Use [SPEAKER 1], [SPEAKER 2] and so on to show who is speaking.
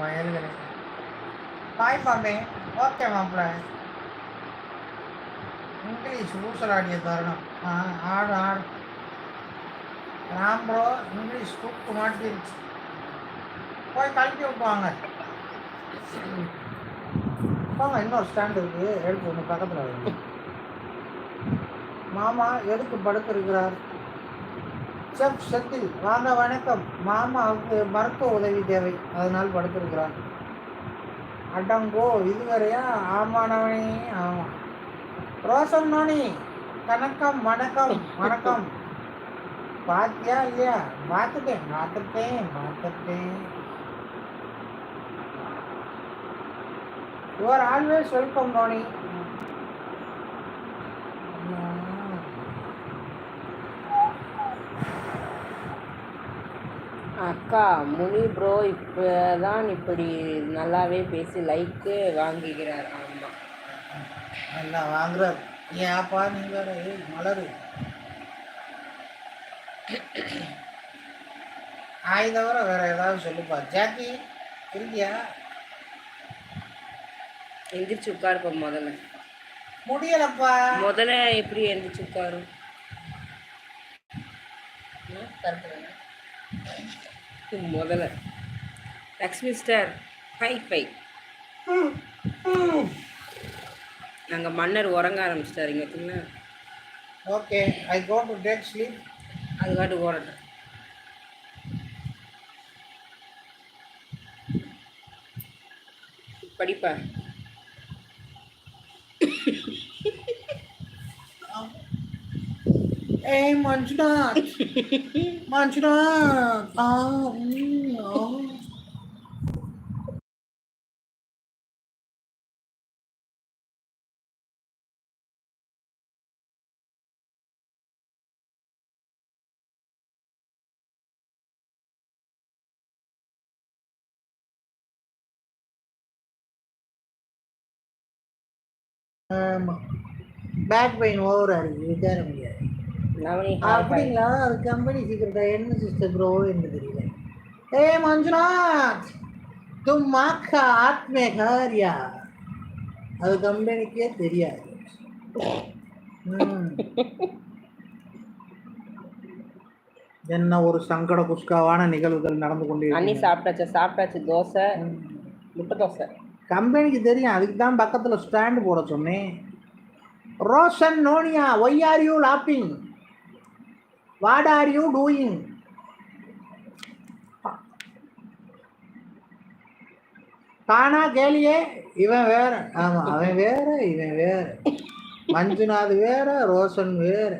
[SPEAKER 1] வயல்களே பாய் Bombay. Okay மாப்பிள்ள. English ஊசலாடிய தருணம். ஆடு ஆடு ராம் ப்ரோ. இங்கிலீஷ் தூக்கு மாட்டிருச்சு. போய் கழட்டி விட்டுவாங்க. போங்க, இன்னொரு ஸ்டாண்ட் இருக்கு, எடுத்து ஒன்று பக்கத்தில் வைங்க. மாமா எதுக்கு படுத்திருக்கிறார்? செஃப் செந்தில் வாங்க, வணக்கம். மாமாவுக்கு மருத்துவ உதவி தேவை, அதனால் படுத்திருக்கிறார். அடங்கோ, இதுவரையா? ஆமானவனே, ஆமாம். ரோஷன் நோனி வணக்கம் வணக்கம் வணக்கம். பார்த்தியா இல்லையா? பார்த்துட்டேன் பார்த்துட்டேன் பார்த்துட்டேன். You are always welcome noni.
[SPEAKER 2] அக்கா முனி ப்ரோ இப்போ தான் இப்படி நல்லாவே பேசி லைக்கு வாங்குகிறார். ஆமாம்,
[SPEAKER 1] நல்லா வாங்குறார். ஏப்பா நீங்கள் மலரு ஆய் தவிர வேற ஏதாவது சொல்லுப்பா. ஜாக்கி இருக்கியா?
[SPEAKER 2] எந்திரிச்சு உட்காருப்பா.
[SPEAKER 1] முடியலப்பா.
[SPEAKER 2] முதல்ல எப்படி எந்திரிச்சு உட்காரும்? முதல்ல லக்ஷ்மி ஸ்டார் 5 நாங்கள் மன்னர் உறங்க ஆரம்பிச்சிட்டாரு இங்கே பார்த்தீங்களா.
[SPEAKER 1] Okay, I go to take sleep.
[SPEAKER 2] அது காட்டு ஓடட்டும். படிப்பா.
[SPEAKER 1] Hey, Manjunath. Manjunath. Back pain over ஆகுது, விசார முடியாது. அப்படிங்களா? அது கம்பெனி சீக்கிரட்டா என்ன சிஸ்டர் ப்ரோ என்று தெரியல. ஏ மஞ்சுநாத், தும் ஆக்கா ஆத்மே காரியா, அது கம்பெனிக்கே தெரியாது. என்ன ஒரு சங்கட குஸ்காவான நிகழ்வுகள் நடந்து கொண்டே.
[SPEAKER 2] அன்னி சாப்பிட்டாச்சு தோசை, முட்டை தோசை.
[SPEAKER 1] கம்பெனிக்கு தெரியும், அதுக்கு தான் பக்கத்தில் ஸ்டாண்டு போட சொன்னேன். Roshan Noniya, why are you லாப்பிங்? What are you doing? காணா கேலியே. இவன் வேற. ஆமா, அவன் வேற, இவன் வேற. மஞ்சுநாத் வேற, ரோஷன் வேற.